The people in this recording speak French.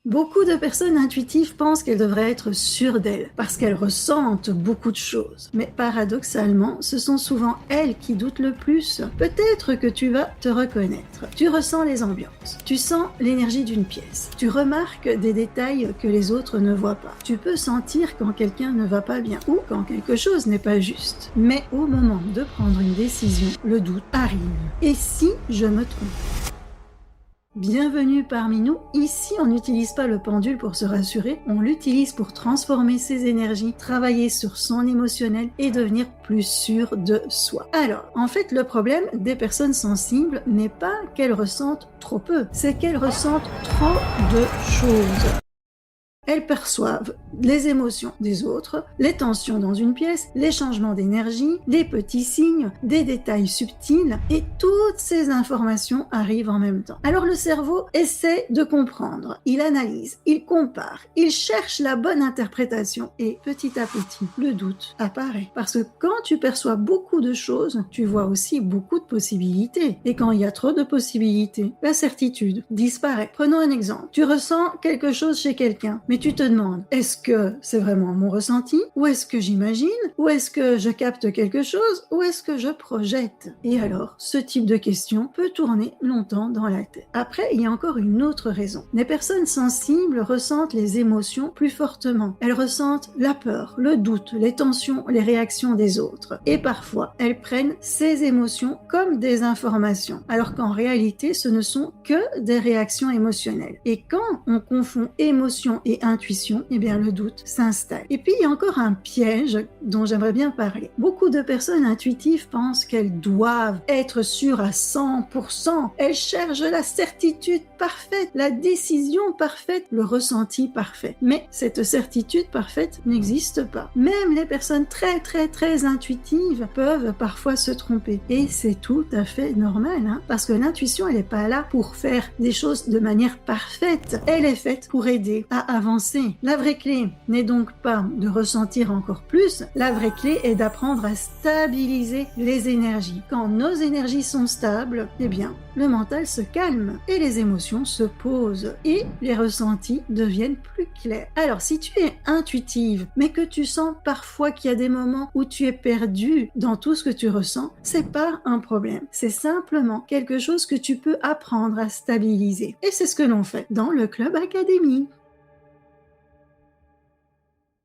Beaucoup de personnes intuitives pensent qu'elles devraient être sûres d'elles, parce qu'elles ressentent beaucoup de choses. Mais paradoxalement, ce sont souvent elles qui doutent le plus. Peut-être que tu vas te reconnaître. Tu ressens les ambiances. Tu sens l'énergie d'une pièce. Tu remarques des détails que les autres ne voient pas. Tu peux sentir quand quelqu'un ne va pas bien ou quand quelque chose n'est pas juste. Mais au moment de prendre une décision, le doute arrive. Et si je me trompe ? Bienvenue parmi nous. Ici, on n'utilise pas le pendule pour se rassurer, on l'utilise pour transformer ses énergies, travailler sur son émotionnel et devenir plus sûr de soi. Alors, en fait, le problème des personnes sensibles n'est pas qu'elles ressentent trop peu, c'est qu'elles ressentent trop de choses. Elles perçoivent les émotions des autres, les tensions dans une pièce, les changements d'énergie, les petits signes, des détails subtils, et toutes ces informations arrivent en même temps. Alors le cerveau essaie de comprendre, il analyse, il compare, il cherche la bonne interprétation, et petit à petit, le doute apparaît. Parce que quand tu perçois beaucoup de choses, tu vois aussi beaucoup de possibilités. Et quand il y a trop de possibilités, la certitude disparaît. Prenons un exemple. Tu ressens quelque chose chez quelqu'un, mais tu te demandes, est-ce que c'est vraiment mon ressenti? Ou est-ce que j'imagine? Ou est-ce que je capte quelque chose? Ou est-ce que je projette? Et alors, ce type de question peut tourner longtemps dans la tête. Après, il y a encore une autre raison. Les personnes sensibles ressentent les émotions plus fortement. Elles ressentent la peur, le doute, les tensions, les réactions des autres. Et parfois, elles prennent ces émotions comme des informations, alors qu'en réalité, ce ne sont que des réactions émotionnelles. Et quand on confond émotion et intuition, eh bien le doute s'installe. Et puis il y a encore un piège dont j'aimerais bien parler. Beaucoup de personnes intuitives pensent qu'elles doivent être sûres à 100%. Elles cherchent la certitude parfaite, la décision parfaite, le ressenti parfait. Mais cette certitude parfaite n'existe pas. Même les personnes très intuitives peuvent parfois se tromper. Et c'est tout à fait normal, parce que l'intuition, elle n'est pas là pour faire des choses de manière parfaite. Elle est faite pour aider à avancer. La vraie clé n'est donc pas de ressentir encore plus, la vraie clé est d'apprendre à stabiliser les énergies. Quand nos énergies sont stables, eh bien, le mental se calme et les émotions se posent et les ressentis deviennent plus clairs. Alors, si tu es intuitive, mais que tu sens parfois qu'il y a des moments où tu es perdu dans tout ce que tu ressens, c'est pas un problème. C'est simplement quelque chose que tu peux apprendre à stabiliser. Et c'est ce que l'on fait dans le Club Académie.